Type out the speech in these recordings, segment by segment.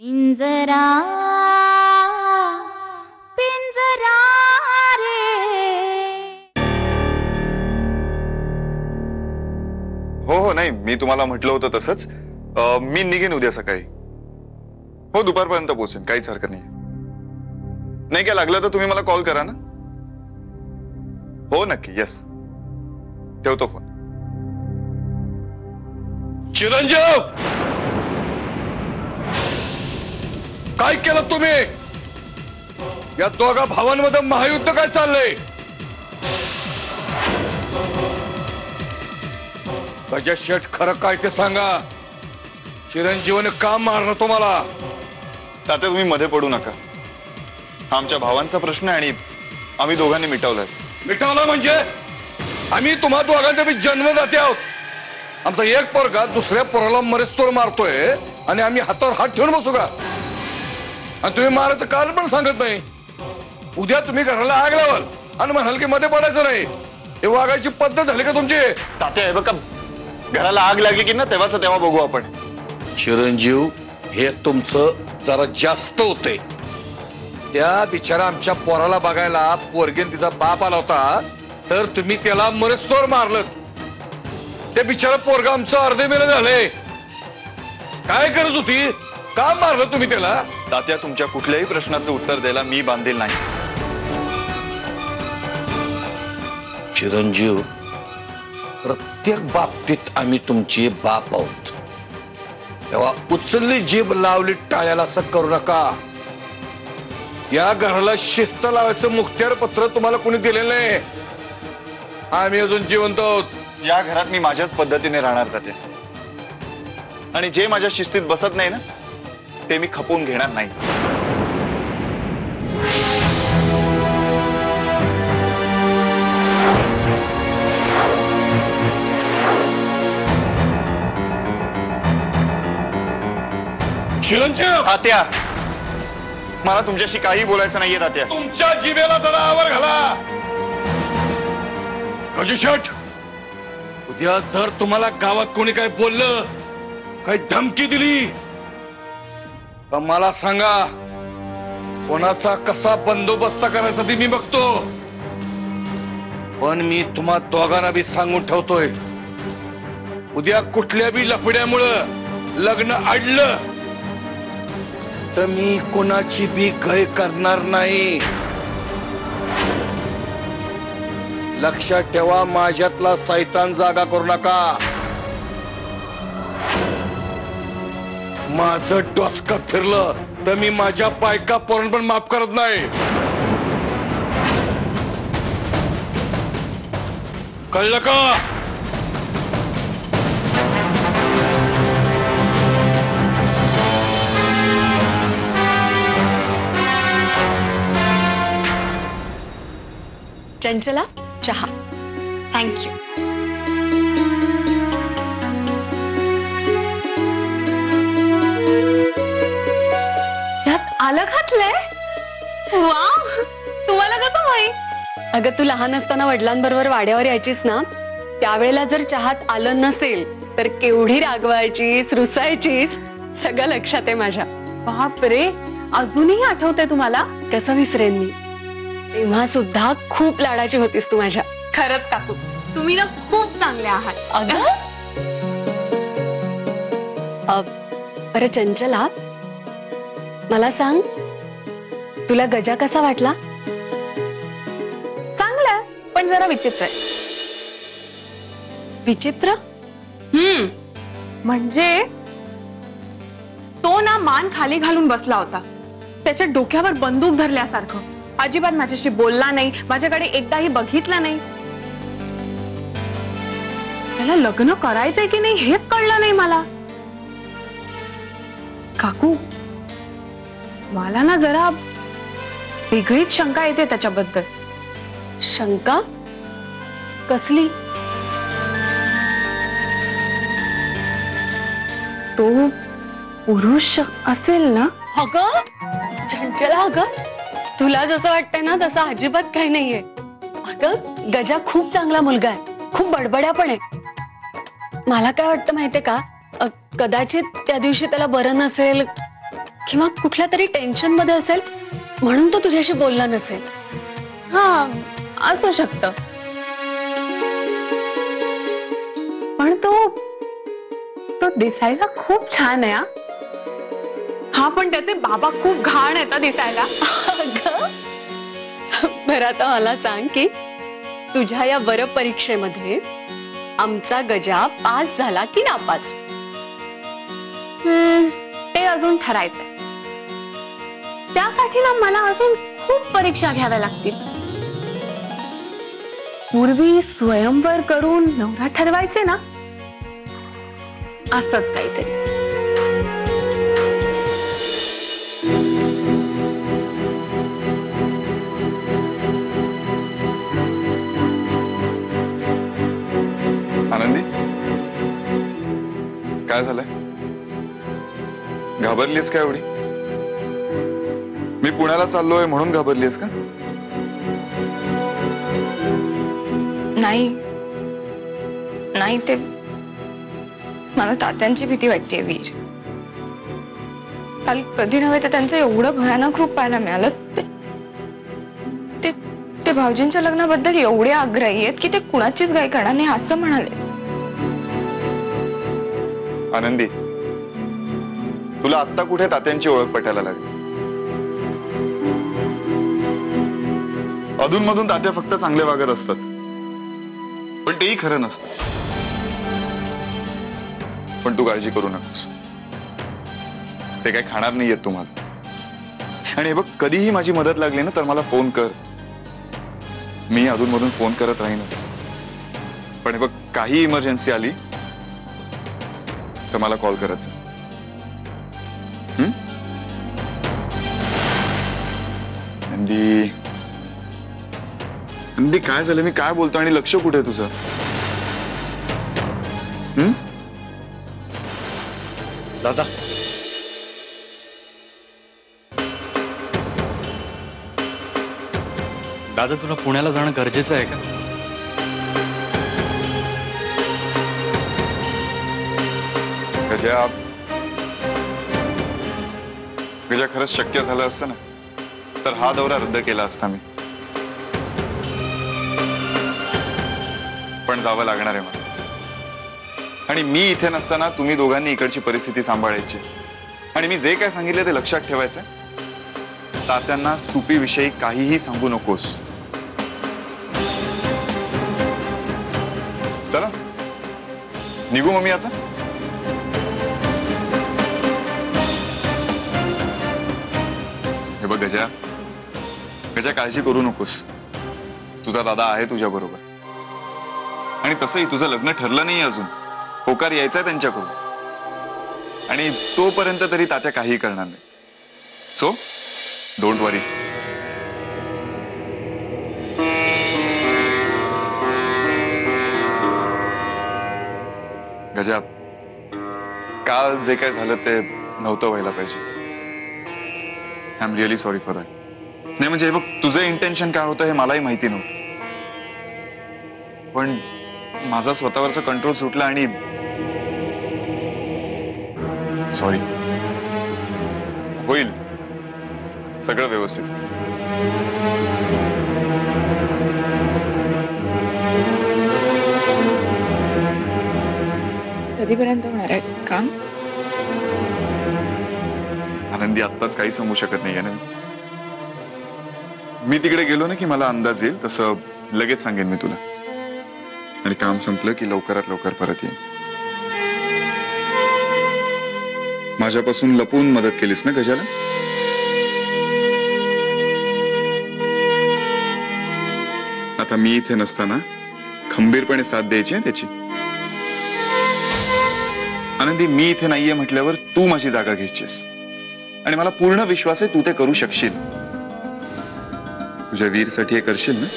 पिंजरा पिंजरा रे। हो नाही, मी तुम्हाला म्हटलं होतं तसंच. मी निघेन उद्या सकाळी. हो, दुपारपर्यंत पोहोचेन, काहीच हरकत नाही काय लागलं तर तुम्ही मला कॉल करा ना. हो नक्की. यस, ठेवतो फोन. चिरंजीव, काय केलं तुम्ही? या दोघा भावांमध्ये महायुद्ध काय चाललंय? गजा शेठ, खरं काय ते सांगा. चिरंजीवाने काम मारलं तुम्हाला. तात्या, तुम्ही मध्ये पडू नका. आमच्या भावांचा प्रश्न आहे आणि आम्ही दोघांनी मिटवलाय. मिटावला म्हणजे? आम्ही तुम्हा दोघांचे बी जन्मदाते आहोत. आमचा एक पोरगा दुसऱ्या पोराला मरेस्तोर मारतोय आणि आम्ही हातावर हात ठेवून बसू का? आणि तुम्ही मारायचं कारण पण सांगत नाही. उद्या तुम्ही घराला आग लावाल आणि म्हणाल की मध्ये पडायचं नाही. हे वागायची पद्धत झाली का तुमची? तात्या, हे बघा, घराला आग लागली की ना तेव्हा बघू आपण. चिरंजीव, हे तुमचं जरा जास्त होते. त्या बिचारा आमच्या पोराला बघायला पोरगीन तिचा बाप आला होता, तर तुम्ही त्याला मरेस्तोर मारलं. ते बिचारा पोरगा आमचं अर्धे मेलं झालंय. काय गरज होती? का मारलं तुम्ही त्याला? तात्या, तुमच्या कुठल्याही प्रश्नाचं उत्तर द्यायला मी बांधील नाही. चिरंजीव, प्रत्येक बाबतीत आम्ही तुमचे बाप आहोत. तेव्हा उचलली जीभ लावली टाळ्याला असं करू नका. या घराला शिस्त लावायचं मुखत्यार पत्र तुम्हाला कोणी दिलेलं नाही. आम्ही अजून जिवंत आहोत. या घरात मी माझ्याच पद्धतीने राहणार तात्या, आणि जे माझ्या शिस्तीत बसत नाही ना ते मी खपवून घेणार नाही. चिरंजीव, तात्या, मला तुमच्याशी काही बोलायचं नाहीये तात्या. तुमच्या जिभेला जरा आवर घाला. गजी शेठ, उद्या जर तुम्हाला गावात कोणी काय बोललं, काही धमकी दिली तर मला सांगा. कोणाचा कसा बंदोबस्त करायचा ते मी बघतो. पण मी तुम्हा दोघांना बी सांगून ठेवतोय, उद्या कुठल्या बी लफड्यामुळं लग्न अडलं तर मी कोणाची बी गय करणार नाही. लक्षात ठेवा, माझ्यातला सैतान जागा करू नका. माझं डोचकं फिरलं तर मी माझ्या बायका पोरण पण माफ करत नाही. कळलं का? चंचला, चहा. थँक्यू. यात आलं घातलंय? वा, तुम्हाला कसं माहित? अगं, तू लहान असताना वडिलांबरोबर वाड्यावर यायचीस ना, त्यावेळेला जर चहात आलं नसेल तर केवढी रागवायचीस, रुसायचीस, सगळं लक्षात आहे माझ्या. बापरे, अजूनही आठवतंय तुम्हाला? कसं विसरेन मी? तेव्हा सुद्धा खूप लाडाची होतीस तू माझ्या. खरंच काकू, तुम्ही ना खूप चांगले आहात. अगं, बरं चंचला, मला सांग, तुला गजा कसा वाटला? चांगलं, पण जरा विचित्र आहे. विचित्र? म्हणजे तो ना मान खाली घालून बसला होता, त्याच्या डोक्यावर बंदूक धरल्यासारखं. अजिबात माझ्याशी बोलला नाही, माझ्याकडे एकदाही बघितला नाही. त्याला लग्न करायचंय की नाही हेच कळलं नाही मला. काकू, मला ना जरा वेगळीच शंका येते त्याच्याबद्दल. शंका? कसली? तो पुरुष असेल ना? अगं चंचला, अगं तुला जसं वाटतंय ना तसं अजिबात काही नाहीये. अगं, गजा खूप चांगला मुलगा आहे, खूप बडबड्या पण आहे. मला काय वाटतं माहितीये का, कदाचित त्या दिवशी त्याला बरं नसेल किंवा कुठल्या तरी टेन्शन मध्ये असेल म्हणून तो तुझ्याशी बोलला नसेल. हा, असू शकतं. पण तो दिसायला खूप छान आहे. हा, पण त्याचे बाबा खूप घाण आहेत दिसायला. अगं, बरं आता मला सांग की तुझ्या या वर परीक्षेमध्ये आमचा गजा पास झाला की नापास? ते अजून ठरायचंय. त्यासाठी ना मला अजून खूप परीक्षा घ्याव्या लागतील. पूर्वी स्वयंवर करून नवरा ठरवायचे ना, असंच काहीतरी. आनंदी, काय झालंय? घाबरलीस का एवढी? मी पुण्याला चाललोय म्हणून घाबरलीस का? नाही नाही, ते मला तात्यांची भीती वाटते वीर. काल कधी नव्हे तर त्यांचं एवढं भयानक रूप पाहायला मिळालं. ते भाऊजींच्या लग्नाबद्दल एवढे आग्रही आहेत की ते कुणाचीच गाय करणार नाही असं म्हणाले. आनंदी, तुला आत्ता कुठे तात्यांची ओळख पटायला लागली? अधूनमधून तात्या फक्त चांगले वागत असतात, पण तेही खरं नसतं. पण तू काळजी करू नकोस, ते काही खाणार नाहीयेत तुम्हाला. आणि हे बघ, कधीही माझी मदत लागली ना तर मला फोन कर. मी अधूनमधून फोन करत राहीनच. पण हे बघ, काही इमर्जन्सी आली तर मला कॉल करायचा. नंदी, नंदी, काय झालं? मी काय बोलतो आणि लक्ष कुठे आहे तुझं? दादा, दादा तुला पुण्याला जाणं गरजेचं आहे का? गजा, गजा, खरंच शक्य झालं असतं ना तर हा दौरा रद्द केला असता मी. पण जावं लागणार आहे मला. आणि मी इथे नसताना तुम्ही दोघांनी इकडची परिस्थिती सांभाळायची. आणि मी जे काय सांगितले ते लक्षात ठेवायचं. तात्यांना सुपीविषयी काहीही सांगू नकोस. चला निघू मग मी आता. हे बघ गजा, गजा, काळजी करू नकोस. तुझा दादा आहे तुझ्या बरोबर. आणि तसंही तुझं लग्न ठरलं नाही अजून. होकार यायचा आहे त्यांच्याकडून. आणि तोपर्यंत तरी तात्या काही करणार नाही. सो डोंट वरी. गजा, काल जे काय झालं ते नव्हतं व्हायला पाहिजे. I am really sorry for that. नाही म्हणजे बघ, तुझं इंटेन्शन काय होतं हे मलाही माहिती नव्हतं. पण माझा स्वतःवरचा कंट्रोल सुटला आणि सॉरी. होईल सगळं व्यवस्थित. कधीपर्यंत होणार आहे काम? आनंदी, आत्ताच काही सांगू शकत नाहीये ना. मी तिकडे गेलो ना की मला अंदाज येईल तसं लगेच सांगेन मी तुला. आणि काम संपलं की लवकरात लवकर परत येईन. माझ्यापासून लपून मदत केलीस ना गजाला? आता मी इथे नसताना खंबीरपणे साथ द्यायची त्याची. आनंदी, मी इथे नाहीये म्हटल्यावर तू माझी जागा घ्यायचीस. आणि मला पूर्ण विश्वास आहे तू ते करू शकशील. तुझ्या वीरसाठी हे करशील ना?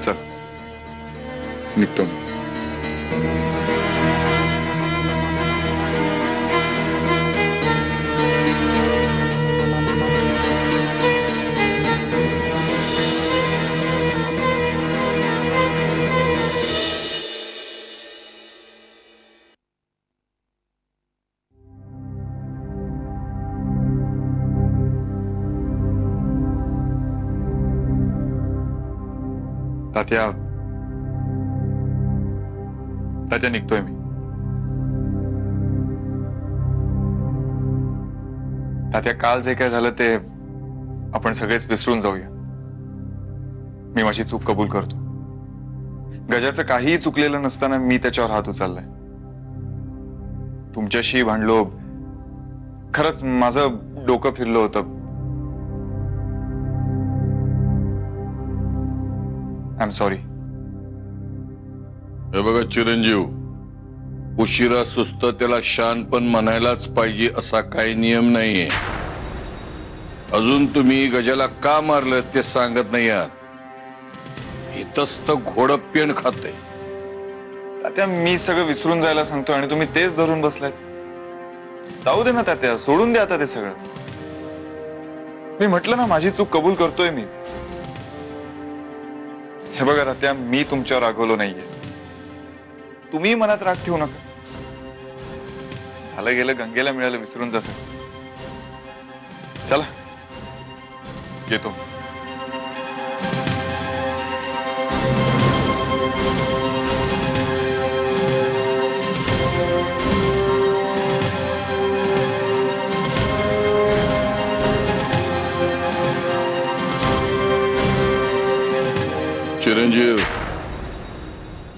चल निघतो मी. तात्या तात्या निघतोय मी. तात्या काल जे काय झालं ते आपण सगळेच विसरून जाऊया. मी माझी चूक कबूल करतो. गजाचं काहीही चुकलेलं नसताना मी त्याच्यावर हात उचललाय. तुमच्याशी भांडलो, खरंच माझं डोकं फिरलं होतं. I am sorry. हे बघा चिरंजीव, उशिरा सुस्त त्याला शहाणपण म्हणायलाच पाहिजे असा काही नियम नाहीये. अजून तुम्ही गजाला का मारलं ते सांगत नाही आहात. इतस्त घोडं पेन खातंय. तात्या मी सगळं विसरून जायला सांगतो आणि तुम्ही तेच धरून बसलाय. जाऊ दे ना तात्या, सोडून द्या आता ते सगळं. मी म्हटलं ना माझी चूक कबूल करतोय मी. हे बघा तात्या, मी तुमच्यावर रागवलो नाहीये. तुम्ही मनात राग ठेवू नका. झालं गेलं, गंगेला मिळालं, विसरून जा सगळं. चला येतो. चिरंजीव,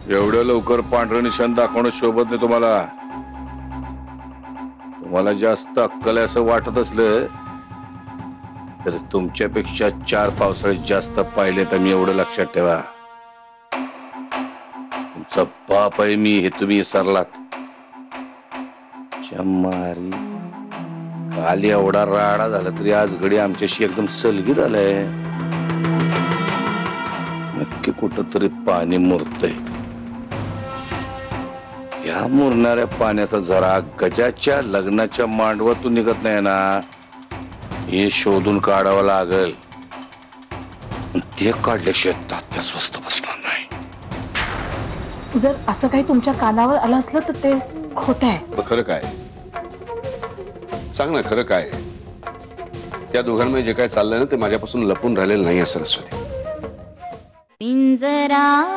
एवढ्या लवकर पांढरं निशाण दाखवणं शोभत नाही तुम्हाला. तुम्हाला जास्त अक्कल असं वाटत असलं तर तुमच्यापेक्षा 4 पावसाळे जास्त पाहिले तर मी एवढं लक्षात ठेवा. तुमचा बाप आहे मी हे तुम्ही विसरलात. मारी काल एवढा राडा झाला तरी आज घडी आमच्याशी एकदम सलगी झालंय. नक्की कुठंतरी पाणी मुरतंय. या मुरणाऱ्या पाण्याचा जरा गजाच्या लग्नाच्या मांडवातून निघत नाही ना, हे शोधून काढावं लागल. ते काढल्याशिवाय तात्या स्वस्त बसणार नाही. जर असं काही तुमच्या कानावर आलं असलं तर ते खोटं आहे. खरं काय सांग ना, खरं काय? त्या दोघांमध्ये जे काय चाललंय ना ते माझ्यापासून लपून राहिलेलं नाही सरस्वती. पिंजरा